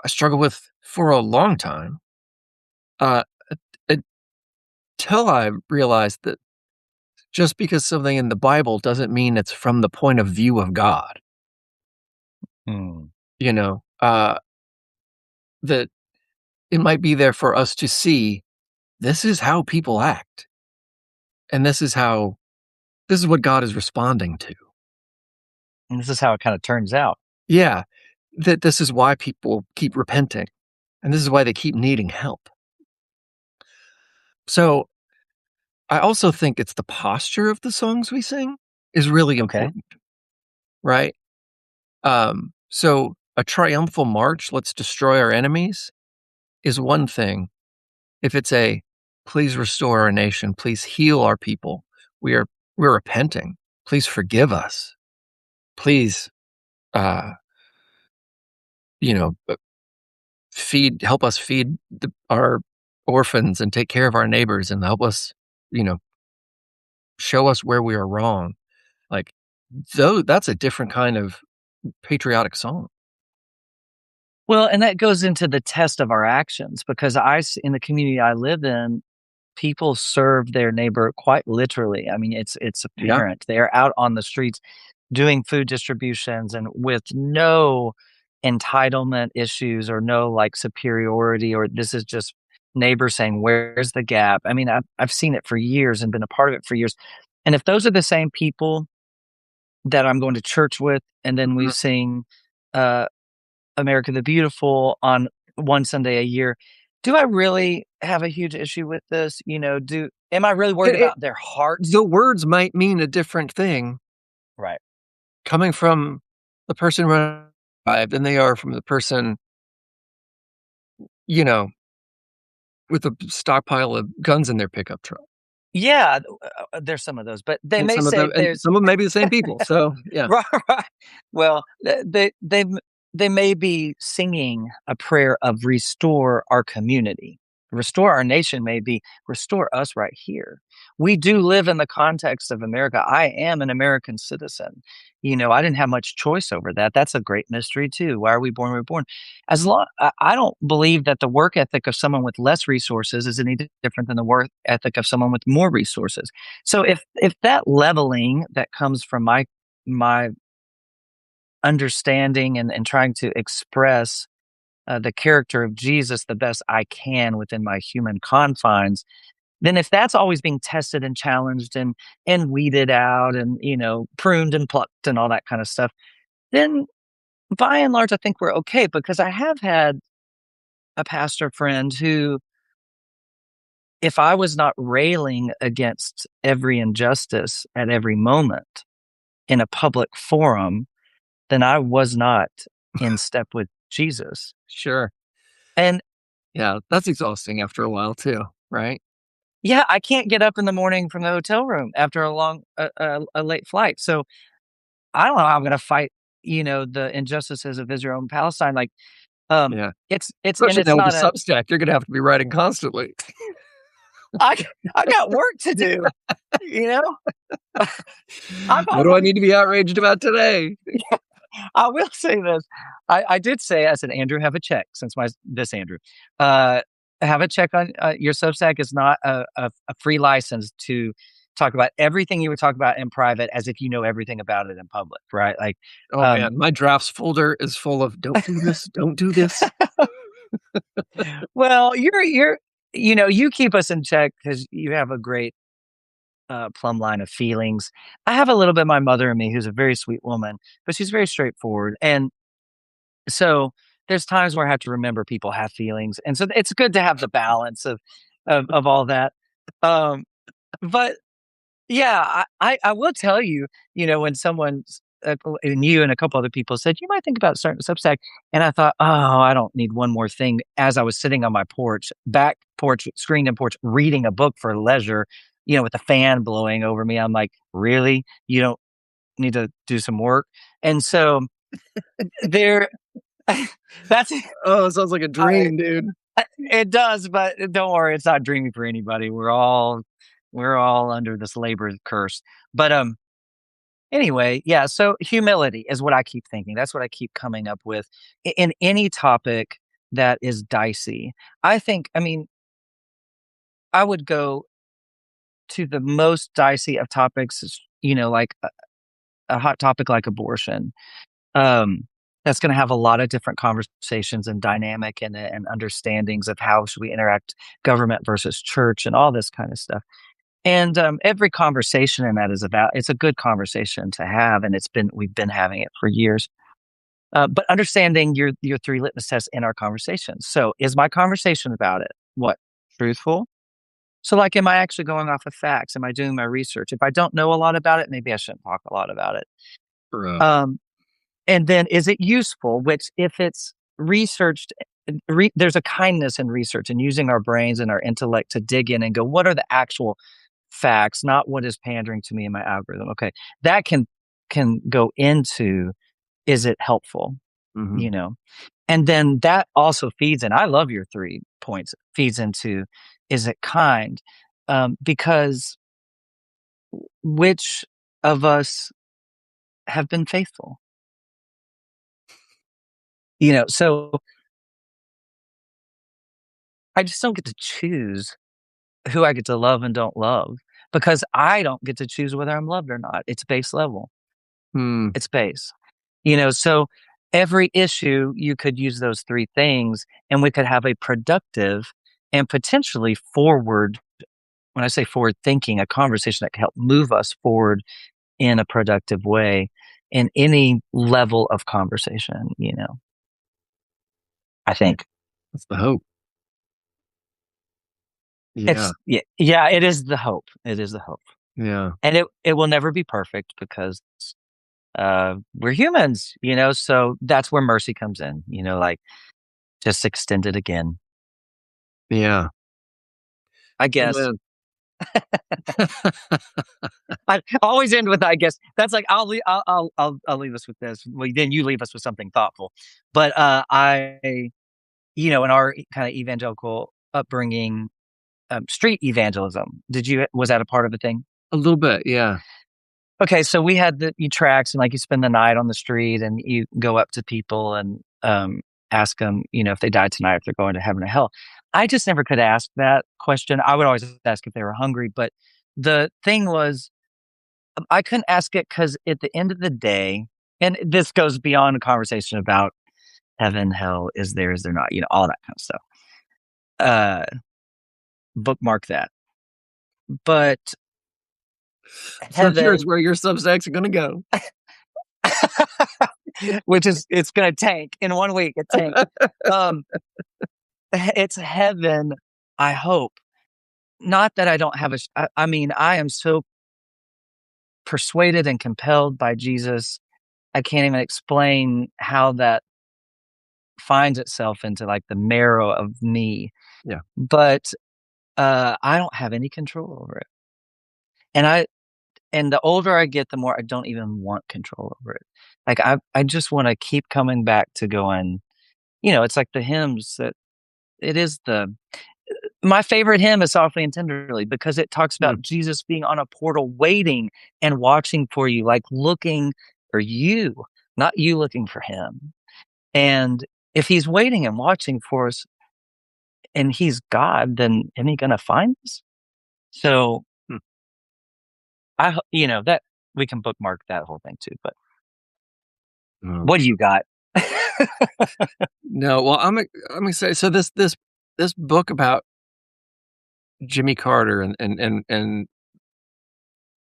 [SPEAKER 2] I struggled with for a long time. Uh, until I realized that just because something in the Bible doesn't mean it's from the point of view of God.
[SPEAKER 1] Mm.
[SPEAKER 2] You know, that it might be there for us to see this is how people act, and this is what God is responding to.
[SPEAKER 1] And this is how it kinda turns out.
[SPEAKER 2] Yeah, that this is why people keep repenting, and this is why they keep needing help. So, I also think it's the posture of the songs we sing is really
[SPEAKER 1] Okay.
[SPEAKER 2] important, right? So a triumphal march, let's destroy our enemies, is one thing. If it's a please restore our nation, please heal our people, we are we're repenting. Please forgive us. Please, uh, you know, help us feed our orphans and take care of our neighbors and help us, you know, show us where we are wrong. Like, though, that's a different kind of patriotic song.
[SPEAKER 1] Well, and that goes into the test of our actions because in the community I live in, people serve their neighbor quite literally. I mean, it's
[SPEAKER 2] Yeah,
[SPEAKER 1] apparent. They're out on the streets doing food distributions and with no entitlement issues or no like superiority or this is just neighbor saying, "Where's the gap?" I mean, I've seen it for years and been a part of it for years. And if those are the same people that I'm going to church with, and then we
[SPEAKER 2] mhm.
[SPEAKER 1] sing uh America the Beautiful on one Sunday a year. Do I really have a huge issue with this? Do am I really worried
[SPEAKER 2] It
[SPEAKER 1] about their hearts?
[SPEAKER 2] the words might mean a different thing
[SPEAKER 1] Right.
[SPEAKER 2] coming from the person running than they are from the person, you know, with a stockpile of guns in their pickup truck.
[SPEAKER 1] Yeah, there's some of those, but they
[SPEAKER 2] And
[SPEAKER 1] may
[SPEAKER 2] some of
[SPEAKER 1] say
[SPEAKER 2] them and
[SPEAKER 1] there's
[SPEAKER 2] some of them may be the same people. So, yeah.
[SPEAKER 1] right, right. Well, they may be singing a prayer of restore our community. Restore our nation may be restore us right here. We do live in the context of America. I am an American citizen. I didn't have much choice over that. That's a great mystery too. Why are we born? We're born. I don't believe that the work ethic of someone with less resources is any different than the work ethic of someone with more resources. So if that leveling that comes from my understanding and trying to express the character of Jesus the best I can within my human confines, then if that's always being tested and challenged and weeded out and pruned and plucked and all that kind of stuff, then by and large I think we're okay because I have had a pastor friend who, if I was not railing against every injustice at every moment in a public forum, then I was not in step with Jesus.
[SPEAKER 2] Sure.
[SPEAKER 1] And
[SPEAKER 2] Yeah, that's exhausting after a while too, right?
[SPEAKER 1] yeah, I can't get up in the morning from the hotel room after a late flight. So I don't know how I'm going to fight, the injustices of Israel and Palestine. Like,
[SPEAKER 2] Yeah.
[SPEAKER 1] and
[SPEAKER 2] Especially
[SPEAKER 1] it's
[SPEAKER 2] now with the
[SPEAKER 1] not a,
[SPEAKER 2] Substack, you're gonna have to be writing constantly.
[SPEAKER 1] I, I got work to do, you know, I've
[SPEAKER 2] What do I
[SPEAKER 1] already,
[SPEAKER 2] need to be outraged about today?
[SPEAKER 1] I will say this. I did say, I said, Andrew, have a check since this Andrew, have a check on your Substack is not a free license to talk about everything you would talk about in private as if you know everything about it in public, right? Like,
[SPEAKER 2] Oh,
[SPEAKER 1] um,
[SPEAKER 2] man, my drafts folder is full of, "Don't do this, don't do this."
[SPEAKER 1] well, you keep us in check because you have a great plumb line of feelings. I have a little bit of my mother in me, who's a very sweet woman, but she's very straightforward. And so there's times where I have to remember people have feelings, and so it's good to have the balance of all that. Um, but yeah, I will tell you, when someone's and you and a couple other people said, "You might think about starting a Substack," and I thought, "Oh, I don't need one more thing." As I was sitting on my porch, back porch, screened in porch, reading a book for leisure, with the fan blowing over me, I'm like, "Really? You don't need to do some work?" And so there that's
[SPEAKER 2] Oh, it sounds like a
[SPEAKER 1] I
[SPEAKER 2] dream, dude.
[SPEAKER 1] it does, but don't worry, it's not dreamy for anybody. We're all under this labor curse. But anyway, yeah, so humility is what I keep thinking. That's what I keep coming up with in any topic that is dicey. I mean, I would go to the most dicey of topics, like a hot topic like abortion. Um, that's going to have a lot of different conversations and dynamic and understandings of how should we interact government versus church and all this kind of stuff. And every conversation in that it's a good conversation to have, and we've been having it for years. But understanding your three litmus tests in our conversations. So, is my conversation about it what truthful? So, like, am I actually going off of facts? Am I doing my research? If I don't know a lot about it, maybe I shouldn't talk a lot about it.
[SPEAKER 2] Bro.
[SPEAKER 1] Um, and then, is it useful? Which, if it's researched, there's a kindness in research and using our brains and our intellect to dig in and go, what are the actual facts, not what is pandering to me in my algorithm. Okay. That can go into, is it helpful?
[SPEAKER 2] Mhm.
[SPEAKER 1] You know? And then that also feeds, and I love your 3 points, feeds into, is it kind? Because which of us have been faithful? So I just don't get to choose who I get to love and don't love because I don't get to choose whether I'm loved or not. It's base level.
[SPEAKER 2] Hmm.
[SPEAKER 1] It's base. So every issue you could use those 3 things and we could have a productive and potentially forward, when I say forward thinking, a conversation that can help move us forward in a productive way in any level of conversation, I think.
[SPEAKER 2] That's the hope. Yeah.
[SPEAKER 1] Yeah, it is the hope. It is the hope.
[SPEAKER 2] Yeah.
[SPEAKER 1] And it will never be perfect because we're humans, so that's where mercy comes in, like just extend it again,
[SPEAKER 2] Yeah.
[SPEAKER 1] I guess.
[SPEAKER 2] Amen.
[SPEAKER 1] I always end with I guess. That's like I'll leave us with this. Well, then you leave us with something thoughtful. But in our kind of evangelical upbringing, street evangelism. Was that a part of the thing?
[SPEAKER 2] A little bit, yeah.
[SPEAKER 1] Okay, so we had you tracks and like you spend the night on the street and you go up to people and ask them, if they died tonight, if they're going to heaven or hell. I just never could ask that question. I would always ask if they were hungry, but the thing was I couldn't ask it because at the end of the day, and this goes beyond a conversation about heaven, hell, is there not, all that kind of stuff. Uh, Bookmark that. But
[SPEAKER 2] So here's
[SPEAKER 1] heaven,
[SPEAKER 2] where your Substacks are gonna go.
[SPEAKER 1] which is it's going to tank in 1 week. It tanked. Um, it's heaven. I hope not that I don't have I mean, I am so persuaded and compelled by Jesus. I can't even explain how that finds itself into like the marrow of me,
[SPEAKER 2] Yeah.
[SPEAKER 1] but I don't have any control over it. And the older I get, the more I don't even want control over it. Like I just want to keep coming back to going, it's like the hymns that it is my favorite hymn is Softly and Tenderly because it talks
[SPEAKER 2] Mm.
[SPEAKER 1] about Jesus being on a portal waiting and watching for you, like looking for you, not you looking for him. And if he's waiting and watching for us and he's God, then isn't he going to find us? So
[SPEAKER 2] Hmm.
[SPEAKER 1] that we can bookmark that whole thing too. But
[SPEAKER 2] Oh.
[SPEAKER 1] what do you got?
[SPEAKER 2] No, well, I'm gonna say so this book about Jimmy Carter and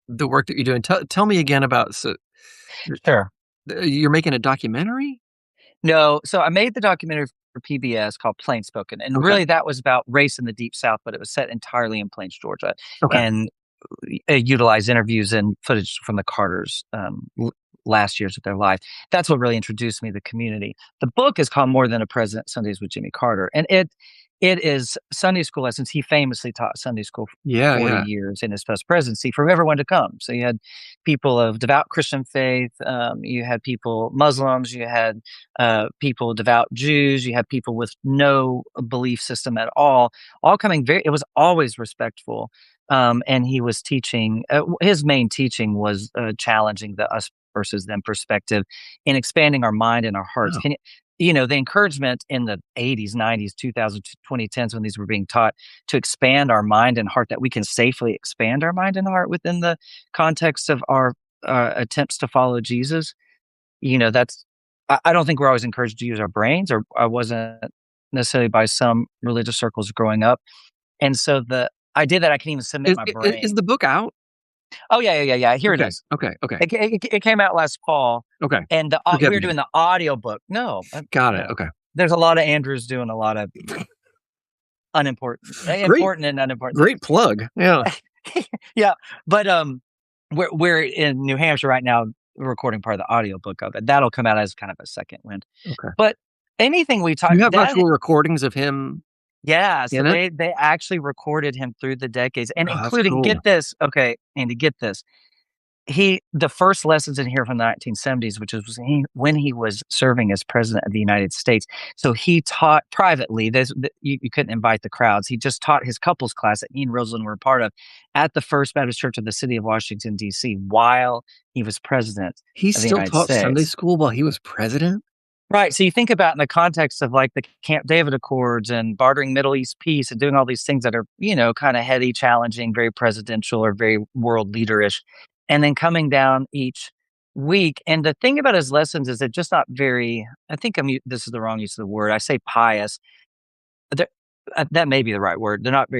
[SPEAKER 2] the work that you're doing. Tell me again about, so you're
[SPEAKER 1] Sure.
[SPEAKER 2] you're making a documentary?
[SPEAKER 1] No, so I made the documentary for PBS called Plain Spoken, and
[SPEAKER 2] Okay.
[SPEAKER 1] really that was about race in the Deep South, but it was set entirely in Plains, Georgia,
[SPEAKER 2] Okay.
[SPEAKER 1] and utilized interviews and footage from the Carters' last years of their life. That's what really introduced me to the community. The book is called More Than a President: Sundays with Jimmy Carter, and it is Sunday school lessons. He famously taught Sunday school for
[SPEAKER 2] Yeah,
[SPEAKER 1] 40
[SPEAKER 2] yeah.
[SPEAKER 1] years in his first presidency for everyone to come. So you had people of devout Christian faith, you had people Muslims, you had people devout Jews, you had people with no belief system at all coming. It was always respectful. And he was teaching. His main teaching was challenging the us versus them perspective in expanding our mind and our hearts.
[SPEAKER 2] Wow.
[SPEAKER 1] The encouragement in the 80s, 90s, 2000s, 2010s when these were being taught to expand our mind and heart, that we can safely expand our mind and heart within the context of our attempts to follow Jesus. That's, I don't think we're always encouraged to use our brains, or I wasn't necessarily by some religious circles growing up. And so the idea that I can even submit my
[SPEAKER 2] Is
[SPEAKER 1] brain.
[SPEAKER 2] the book out?
[SPEAKER 1] Oh, yeah, yeah, yeah, yeah. Here it
[SPEAKER 2] Okay,
[SPEAKER 1] is.
[SPEAKER 2] okay, okay,
[SPEAKER 1] It came out last fall,
[SPEAKER 2] okay.
[SPEAKER 1] and
[SPEAKER 2] Forgive
[SPEAKER 1] we were
[SPEAKER 2] me.
[SPEAKER 1] doing the audiobook. No,
[SPEAKER 2] Got it,
[SPEAKER 1] no.
[SPEAKER 2] okay.
[SPEAKER 1] There's a lot of Andrews doing a lot of
[SPEAKER 2] Great,
[SPEAKER 1] important and unimportant
[SPEAKER 2] great plug. Yeah.
[SPEAKER 1] things. Yeah, but, we're in New Hampshire right now recording part of the audiobook of it. That'll come out as kind of a second wind.
[SPEAKER 2] Okay.
[SPEAKER 1] But anything we
[SPEAKER 2] Do
[SPEAKER 1] talk
[SPEAKER 2] you have
[SPEAKER 1] that
[SPEAKER 2] actual recordings of him
[SPEAKER 1] yeah, so
[SPEAKER 2] in it?
[SPEAKER 1] they actually recorded him through the decades, and
[SPEAKER 2] Oh, that's
[SPEAKER 1] including,
[SPEAKER 2] cool.
[SPEAKER 1] get this, okay, Andy, get this. The first lessons in here from the 1970s, which is when he was serving as president of the United States. So he taught privately. You couldn't invite the crowds. He just taught his couples class that he and Rosalind were a part of at the First Baptist Church of the city of Washington, D.C., while he was president
[SPEAKER 2] He
[SPEAKER 1] of the
[SPEAKER 2] still
[SPEAKER 1] United
[SPEAKER 2] taught Sunday
[SPEAKER 1] States.
[SPEAKER 2] school while he was president?
[SPEAKER 1] Right. So you think about in the context of like the Camp David Accords and bartering Middle East peace and doing all these things that are, kind of heady, challenging, very presidential or very world leaderish, and then coming down each week. And the thing about his lessons is they're just not very, I think this is the wrong use of the word. I say pious. They're, that may be the right word. They're not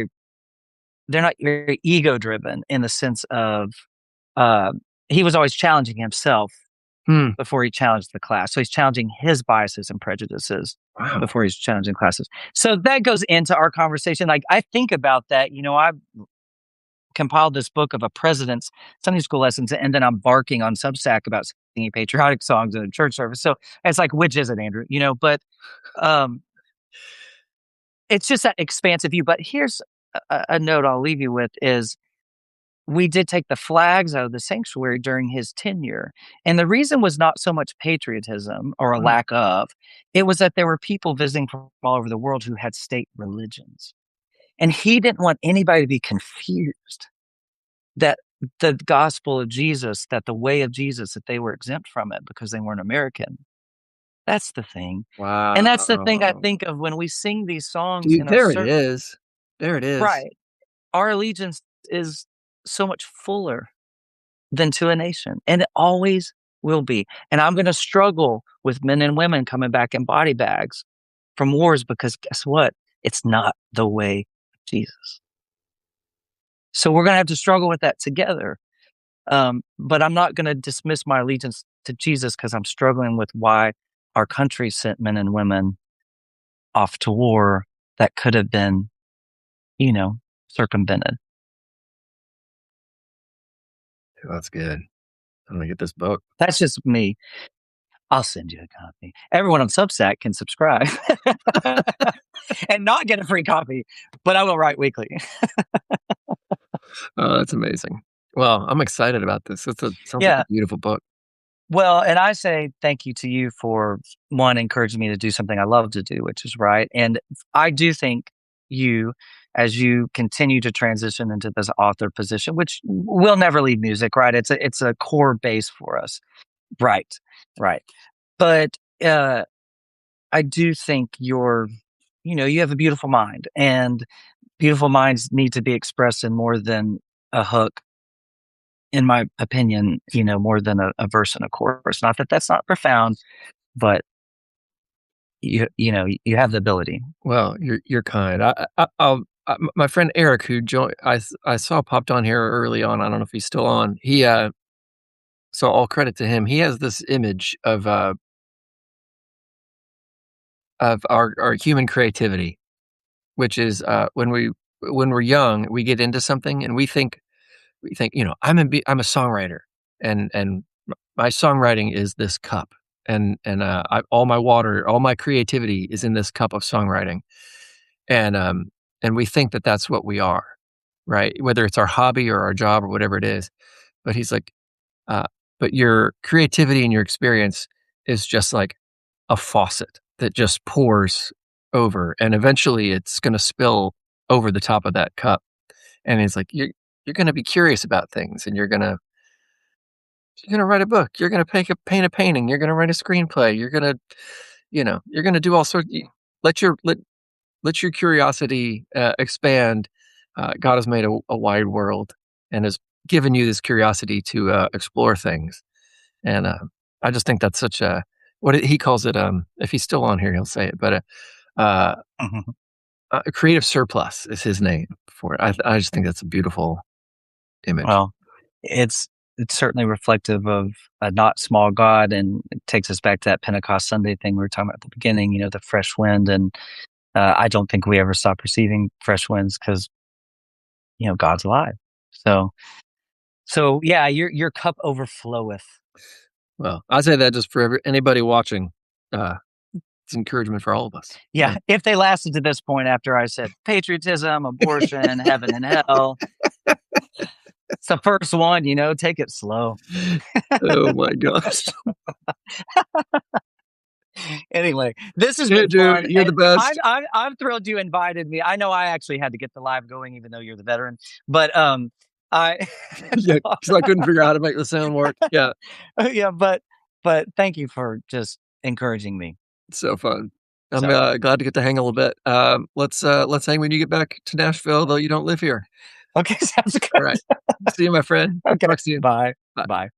[SPEAKER 1] very ego driven in the sense of, uh, he was always challenging himself
[SPEAKER 2] Hmm,
[SPEAKER 1] before he challenged the class. So he's challenging his biases and prejudices
[SPEAKER 2] wow.
[SPEAKER 1] before he's challenging classes. So that goes into our conversation. Like I think about that, I compiled this book of a president's Sunday school lessons, and then I'm barking on Substack about singing patriotic songs in a church service. So it's like, which is it, Andrew? But um, it's just that expansive view. But here's a note I'll leave you with is we did take the flags out of the sanctuary during his tenure. And the reason was not so much patriotism or a
[SPEAKER 2] Wow.
[SPEAKER 1] lack of, it was that there were people visiting from all over the world who had state religions. And he didn't want anybody to be confused that the gospel of Jesus, that the way of Jesus, that they were exempt from it because they weren't American. That's the thing. And that's the thing I
[SPEAKER 2] Wow.
[SPEAKER 1] think of when we sing these songs
[SPEAKER 2] Dude,
[SPEAKER 1] in our
[SPEAKER 2] there it
[SPEAKER 1] service.
[SPEAKER 2] is. There it is.
[SPEAKER 1] Right. Our allegiance is so much fuller than to a nation, and it always will be. And I'm going to struggle with men and women coming back in body bags from wars because guess what? It's not the way of Jesus. So we're going to have to struggle with that together. But I'm not going to dismiss my allegiance to Jesus because I'm struggling with why our country sent men and women off to war that could have been, circumvented.
[SPEAKER 2] That's good. I'm gonna get this book.
[SPEAKER 1] That's just me. I'll send you a copy. Everyone on Substack can subscribe and not get a free copy, but I will write weekly.
[SPEAKER 2] Oh, that's amazing. Well, I'm excited about this. Sounds like a
[SPEAKER 1] Yeah.
[SPEAKER 2] beautiful book.
[SPEAKER 1] Well, and I say thank you to you for one, encouraging me to do something I love to do, which is right. And I do think you, as you continue to transition into this author position, which will never leave music, right? It's a core base for us. Right. Right. But I do think you have a beautiful mind, and beautiful minds need to be expressed in more than a hook, in my opinion, more than a verse and a chorus. Not that that's not profound, but you have the ability.
[SPEAKER 2] Well, you're kind. I'll My friend Eric, who joined, I saw popped on here early on. I don't know if he's still on. So all credit to him. He has this image of our human creativity, which is when we're young, we get into something and we think, I'm a songwriter, and my songwriting is this cup, all my water, all my creativity is in this cup of songwriting, and we think that that's what we are, right? Whether it's our hobby or our job or whatever it is. But he's like, uh, but your creativity and your experience is just like a faucet that just pours over, and eventually it's going to spill over the top of that cup. And he's like, you're going to be curious about things, and you're gonna write a book. You're gonna paint a painting. You're gonna write a screenplay. You're gonna do all sorts. Let your let your curiosity expand. God has made a wide world and has given you this curiosity to explore things. And I just think that's such a he calls it. If he's still on here, he'll say it. But uh,
[SPEAKER 1] Mhm.
[SPEAKER 2] a creative surplus is his name for it. I just think that's a beautiful image.
[SPEAKER 1] Well, it's it's certainly reflective of a not small God, and it takes us back to that Pentecost Sunday thing we were talking about at the beginning. The fresh wind, and I don't think we ever stop receiving fresh winds because God's alive. So yeah, your cup overfloweth.
[SPEAKER 2] Well, I say that just for anybody watching. Uh, it's encouragement for all of us.
[SPEAKER 1] Yeah, if they lasted to this point after I said patriotism, abortion, heaven and hell, it's the first one. Take it slow.
[SPEAKER 2] Oh my gosh.
[SPEAKER 1] Anyway, this has been
[SPEAKER 2] Andrew,
[SPEAKER 1] fun,
[SPEAKER 2] you're
[SPEAKER 1] and
[SPEAKER 2] the best.
[SPEAKER 1] I'm thrilled you invited me. I know I actually had to get the live going, even though you're the veteran, but I
[SPEAKER 2] Yeah, because I couldn't figure out how to make the sound work. Yeah,
[SPEAKER 1] yeah, but thank you for just encouraging me.
[SPEAKER 2] it's so fun. I'm
[SPEAKER 1] So
[SPEAKER 2] glad to get to hang a little bit. Let's hang when you get back to Nashville, though you don't live here.
[SPEAKER 1] okay, sounds
[SPEAKER 2] All
[SPEAKER 1] good.
[SPEAKER 2] right. See you, my friend.
[SPEAKER 1] Okay,
[SPEAKER 2] Talk soon.
[SPEAKER 1] bye,
[SPEAKER 2] Bye.
[SPEAKER 1] bye.